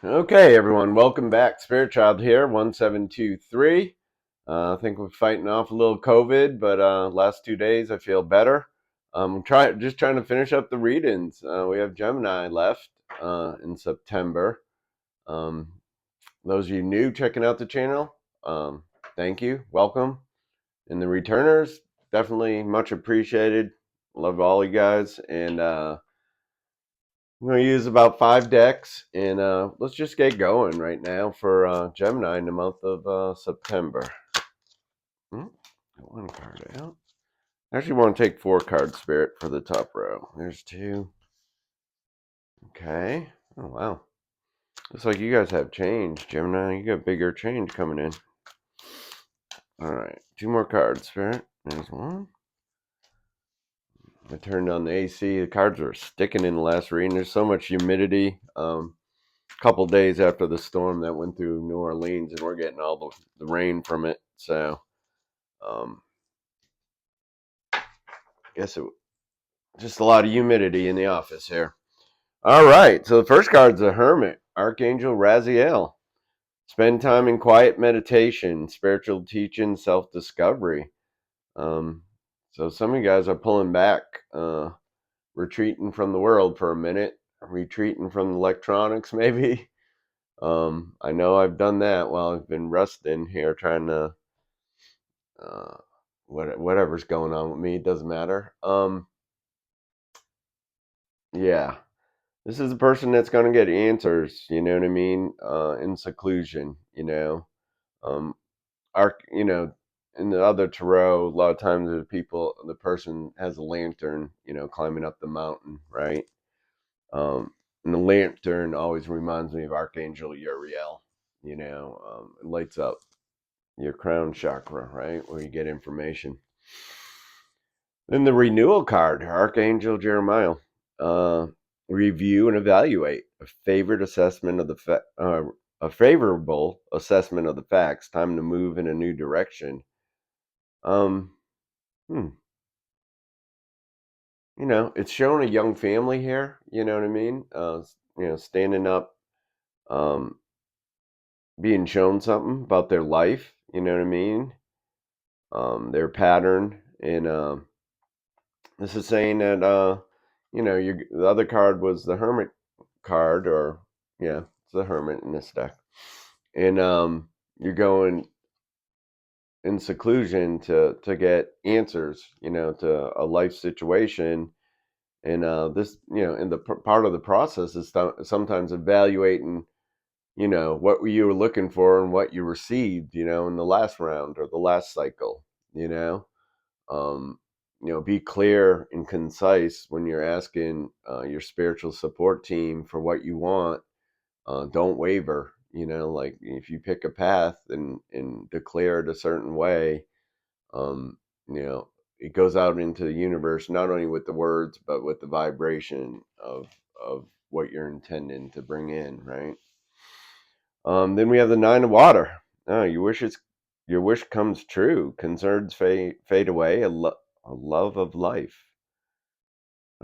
Okay, everyone, welcome back. Spirit Child here, 1723. I think we're fighting off a little COVID, but last 2 days I feel better. Just trying to finish up the readings. We have Gemini left in September. Um, those of you new checking out the channel, thank you, welcome. And the returners, definitely much appreciated. Love all you guys, and I'm going to use about 5 decks, and let's just get going right now for Gemini in the month of September. Got one card out. I actually want to take 4 cards, Spirit, for the top row. There's 2. Okay. Oh, wow. Looks like you guys have change, Gemini. You got bigger change coming in. All right. 2 more cards, Spirit. There's 1. I turned on the AC. The cards are sticking in the last reading. There's so much humidity. Couple days after the storm that went through New Orleans, and we're getting all the rain from it. So, I guess it just a lot of humidity in the office here. All right, so the first card's the Hermit, Archangel Raziel. Spend time in quiet meditation, spiritual teaching, self-discovery. So some of you guys are pulling back, retreating from the world for a minute, retreating from the electronics, maybe. I know I've done that while I've been resting here, trying to whatever's going on with me, it doesn't matter. Yeah, this is a person that's going to get answers. You know what I mean? In seclusion. Um, in the other tarot, a lot of times the person has a lantern. Climbing up the mountain, right? And the lantern always reminds me of Archangel Uriel. It lights up your crown chakra, right, where you get information. Then the renewal card, Archangel Jeremiah. Review and evaluate a a favorable assessment of the facts. Time to move in a new direction. Um, hmm. It's showing a young family here. You know what I mean? Standing up, um, being shown something about their life. You know what I mean? Their pattern, and this is saying that the other card was the Hermit card, or yeah, it's the Hermit in this deck, and you're going in seclusion to get answers, to a life situation, and this, in the part of the process is sometimes evaluating, what you were looking for and what you received, in the last round or the last cycle, you know. Um, be clear and concise when you're asking your spiritual support team for what you want. Don't waver. Like if you pick a path and declare it a certain way, um, it goes out into the universe not only with the words but with the vibration of what you're intending to bring in, right? Then we have the Nine of Water. Oh, your wish comes true. Concerns fade away. A love of life.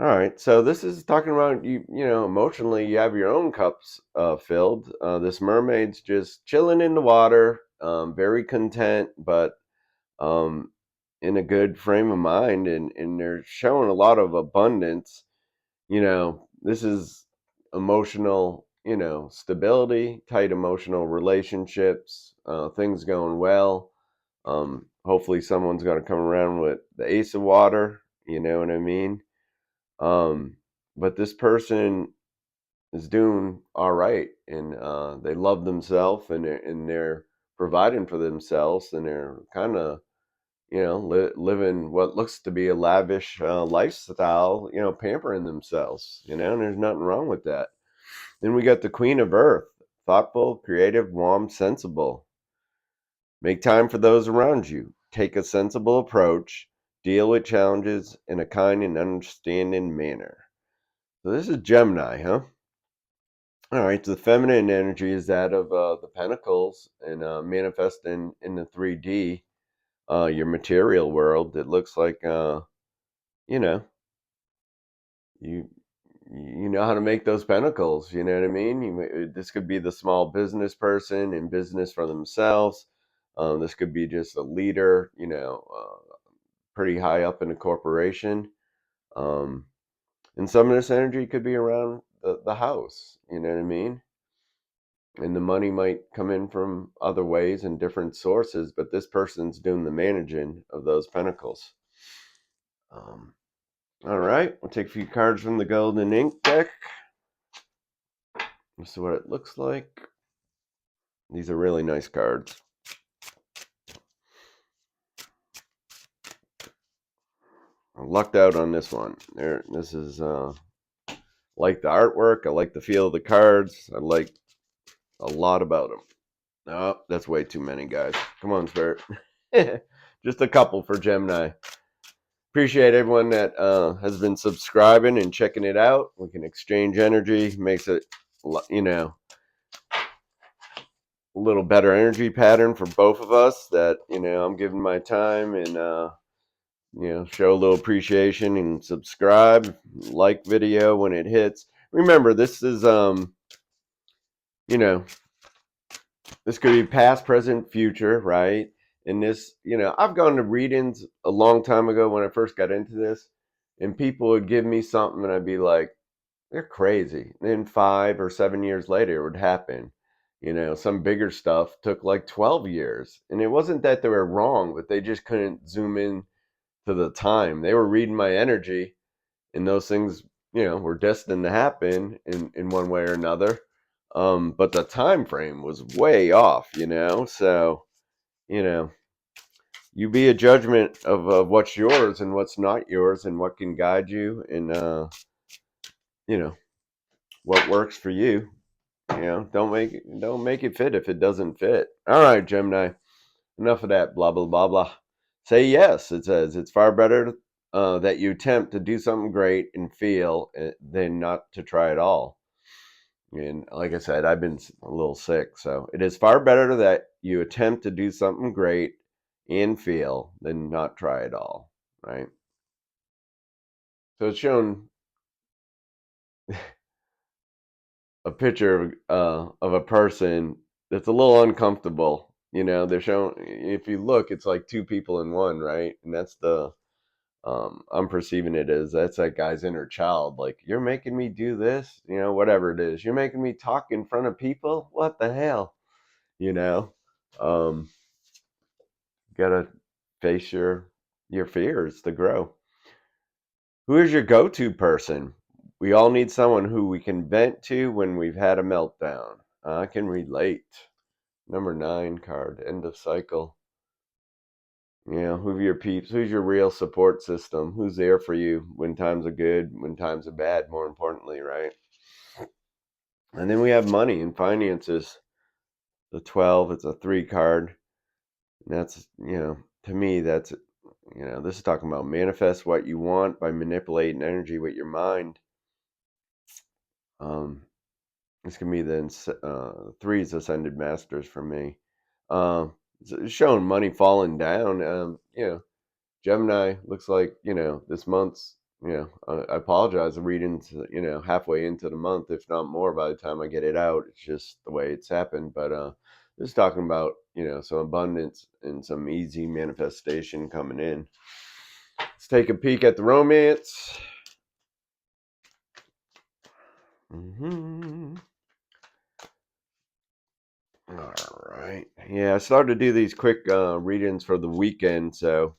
All right, so this is talking about emotionally. You have your own cups filled. This mermaid's just chilling in the water, very content, but um, in a good frame of mind, and they're showing a lot of abundance. This is emotional, stability, tight emotional relationships, things going well. Hopefully someone's going to come around with the Ace of Water, you know what I mean? But this person is doing all right, and they love themselves, and they're providing for themselves, and they're kind of living what looks to be a lavish lifestyle, pampering themselves, and there's nothing wrong with that. Then we got the Queen of Earth, thoughtful, creative, warm, sensible. Make time for those around you. Take a sensible approach. Deal with challenges in a kind and understanding manner. So this is Gemini, huh? All right, so the feminine energy is that of the Pentacles, and manifesting in the 3D, your material world. It looks like you know, you you know how to make those pentacles. You know what I mean? This could be the small business person in business for themselves. This could be just a leader, pretty high up in a corporation. Um, and some of this energy could be around the house. You know what I mean? And the money might come in from other ways and different sources, but this person's doing the managing of those pentacles. Um, all right, we'll take a few cards from the Golden Ink deck. This is what it looks like. These are really nice cards. I lucked out on this one. This is like the artwork. I like the feel of the cards. I like a lot about them. Oh, that's way too many, guys. Come on, Spirit. Just a couple for Gemini. Appreciate everyone that has been subscribing and checking it out. We can exchange energy. Makes it, a little better energy pattern for both of us. That I'm giving my time and show a little appreciation and subscribe, like video when it hits. Remember, this is this could be past, present, future, right? And this, I've gone to readings a long time ago when I first got into this, and people would give me something, and I'd be like, they're crazy. And then 5 or 7 years later, it would happen. Some bigger stuff took like 12 years. And it wasn't that they were wrong, but they just couldn't zoom in to the time. They were reading my energy, and those things, were destined to happen in one way or another. But the time frame was way off, So, you know, you be a judgment of what's yours and what's not yours and what can guide you and you know, what works for you. Don't make it fit if it doesn't fit. All right, Gemini. Enough of that blah blah blah blah. Say yes. It says it's far better that you attempt to do something great and feel than not to try at all. And like I said, I've been a little sick, so it is far better that you attempt to do something great and feel than not try at all, right? So it's shown a picture of a person that's a little uncomfortable. They're showing, if you look, it's like two people in one, right? And that's I'm perceiving it as that's that guy's inner child. Like, you're making me do this, whatever it is. You're making me talk in front of people. What the hell, you know? Um, gotta face your fears to grow. Who is your go-to person? We all need someone who we can vent to when we've had a meltdown. I can relate. Number 9 card, end of cycle. Who are your peeps? Who's your real support system? Who's there for you when times are good, when times are bad, more importantly, right? And then we have money and finances. The 12, it's a 3 card. And that's, to me, that's, this is talking about manifest what you want by manipulating energy with your mind. This can be the 3's ascended masters for me. It's showing money falling down. Gemini looks like, this month's, I apologize. The reading's, halfway into the month, if not more by the time I get it out. It's just the way it's happened. But this is talking about, some abundance and some easy manifestation coming in. Let's take a peek at the romance. All right. Yeah, I started to do these quick readings for the weekend, so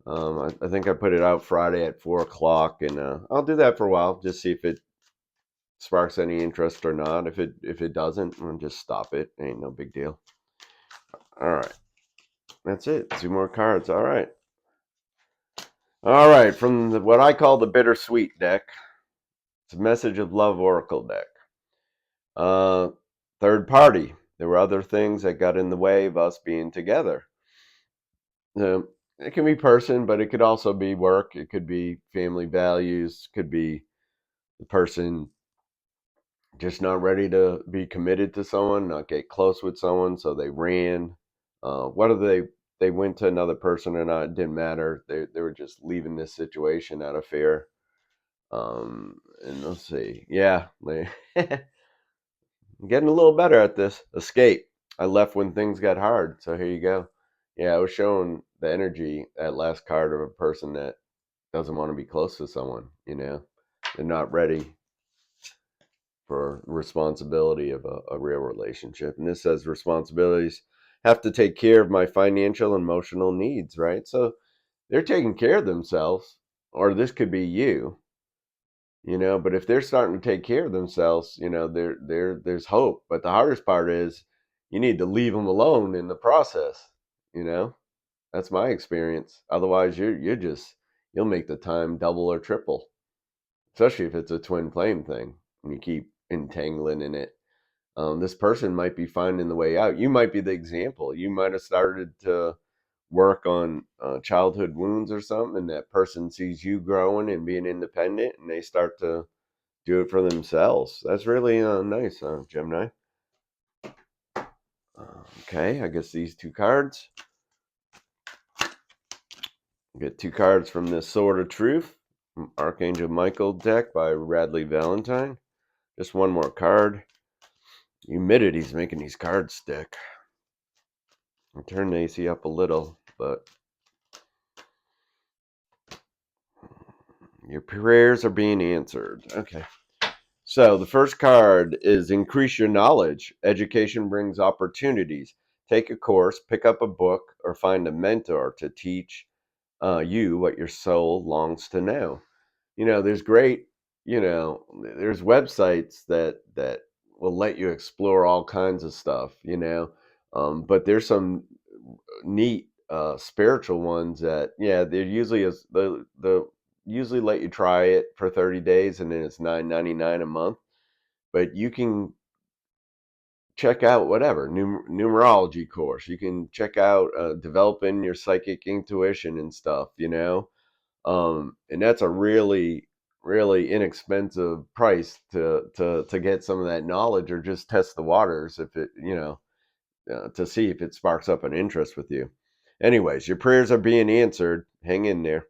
I think I put it out Friday at 4 o'clock, and I'll do that for a while, just see if it sparks any interest or not. If it doesn't, I'll just stop it. Ain't no big deal. All right. That's it. 2 more cards. All right. All right. From what I call the bittersweet deck, it's a message of love oracle deck. Third party. There were other things that got in the way of us being together. It can be person, but it could also be work. It could be family values. Could be the person just not ready to be committed to someone, not get close with someone, so they ran. Whether they went to another person or not, it didn't matter. They were just leaving this situation out of fear. And let's see. Yeah, I'm getting a little better at this. Escape. I left when things got hard. So here you go. Yeah, I was showing the energy, that last card, of a person that doesn't want to be close to someone, They're not ready for responsibility of a real relationship. And this says responsibilities have to take care of my financial and emotional needs, right? So they're taking care of themselves, or this could be you, but if they're starting to take care of themselves, there's hope. But the hardest part is you need to leave them alone in the process, you know? That's my experience. Otherwise you'll make the time double or triple, especially if it's a twin flame thing and you keep entangling in it. This person might be finding the way out. You might be the example. You might have started to work on childhood wounds or something, and that person sees you growing and being independent, and they start to do it for themselves. That's really nice, Gemini. Okay, I guess these two cards. Get two cards from the Sword of Truth, Archangel Michael deck by Radley Valentine. Just one more card. Humidity's making these cards stick. I turned the AC up a little, but your prayers are being answered. Okay. So the first card is increase your knowledge. Education brings opportunities. Take a course, pick up a book, or find a mentor to teach you what your soul longs to know. There's great, there's websites that will let you explore all kinds of stuff, but there's some neat spiritual ones that, yeah, they're usually the usually let you try it for 30 days and then it's $9.99 a month, but you can check out whatever numerology course. You can check out developing your psychic intuition and stuff, and that's a really, really inexpensive price to get some of that knowledge, or just test the waters if it, to see if it sparks up an interest with you. Anyways, your prayers are being answered. Hang in there.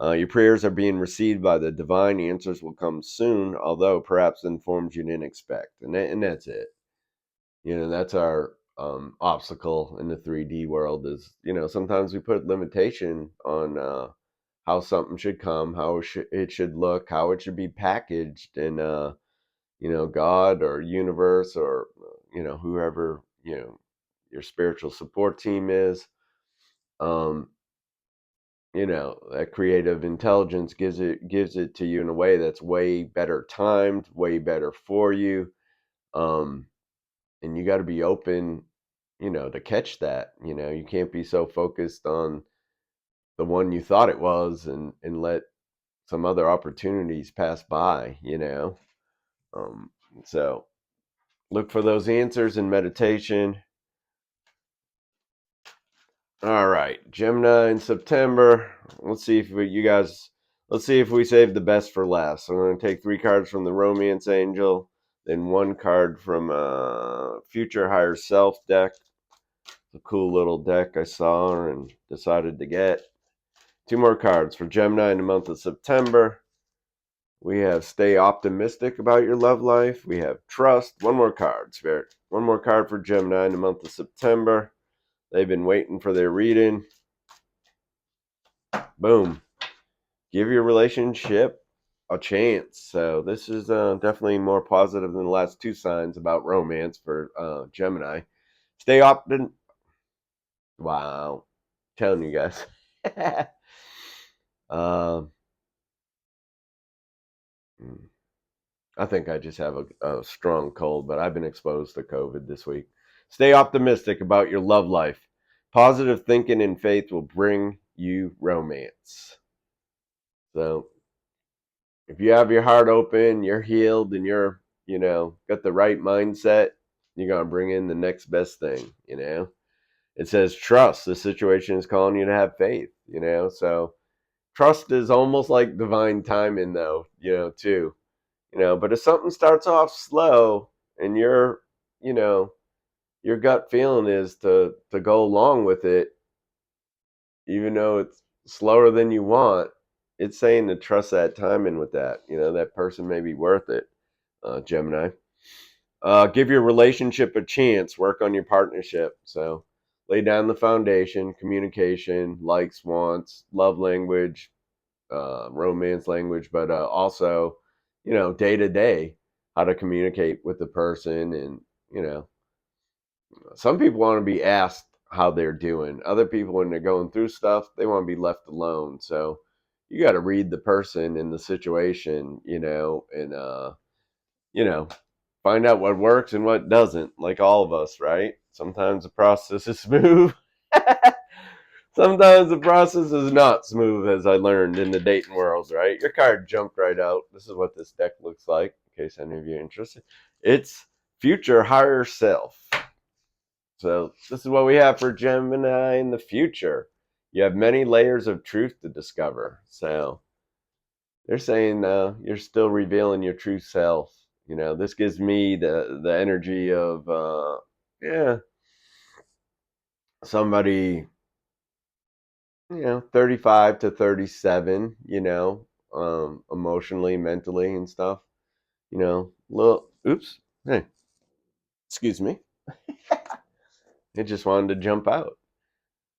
Your prayers are being received by the divine. Answers will come soon, although perhaps in forms you didn't expect. And that's it. That's our obstacle in the 3D world is, sometimes we put limitation on how something should come, how it should look, how it should be packaged, and God or universe or whoever your spiritual support team is. Um, that creative intelligence gives it to you in a way that's way better timed, way better for you. Um, and you got to be open, to catch that. You can't be so focused on the one you thought it was and let some other opportunities pass by, Um, so look for those answers in meditation. All right, Gemini in September. Let's see if let's see if we save the best for last. So I'm going to take three cards from the Romance Angel, then one card from Future Higher Self deck. It's a cool little deck I saw and decided to get. Two more cards for Gemini in the month of September. We have stay optimistic about your love life. We have trust. One more card, Spirit. One more card for Gemini in the month of September. They've been waiting for their reading. Boom. Give your relationship a chance. So this is definitely more positive than the last two signs about romance for Gemini. Stay optimistic. Wow. Telling you guys. um, I think I just have a strong cold, but I've been exposed to COVID this week. Stay optimistic about your love life. Positive thinking and faith will bring you romance. So if you have your heart open, you're healed, and you're, got the right mindset, you're going to bring in the next best thing, It says trust. The situation is calling you to have faith, So trust is almost like divine timing, though, too. But if something starts off slow and you know your gut feeling is to go along with it, even though it's slower than you want, it's saying to trust that timing with that. That person may be worth it, Gemini. Give your relationship a chance. Work on your partnership. So lay down the foundation, communication, likes, wants, love language, romance language, but also, day to day, how to communicate with the person. And, some people want to be asked how they're doing. Other people, when they're going through stuff, they want to be left alone. So you got to read the person and the situation, and, you know, find out what works and what doesn't, like all of us, right? Sometimes the process is smooth. Sometimes the process is not smooth, as I learned in the dating world, right? Your card jumped right out. This is what this deck looks like, in case any of you are interested. It's future higher self. So this is what we have for Gemini in the future. You have many layers of truth to discover. So they're saying you're still revealing your true self. This gives me the energy of yeah, somebody 35 to 37. Emotionally, mentally, and stuff. Little oops, hey, excuse me. It just wanted to jump out.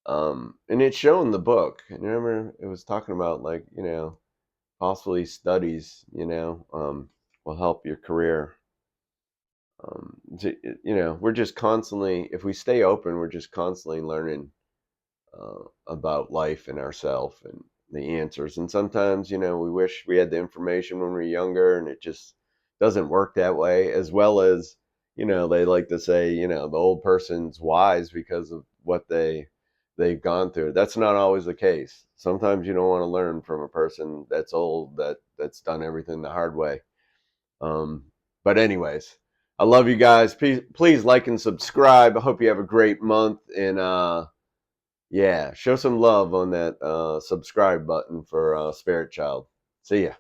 And it's shown in the book. And remember, it was talking about like possibly studies. Will help your career. We're just constantly, if we stay open, we're just constantly learning about life and ourselves and the answers. And sometimes, we wish we had the information when we were younger, and it just doesn't work that way. As well as, they like to say, the old person's wise because of what they've gone through. That's not always the case. Sometimes you don't want to learn from a person that's old, that's done everything the hard way. Um, but anyways, I love you guys. Please like and subscribe. I hope you have a great month. And yeah, show some love on that subscribe button for Spirit Child. See ya.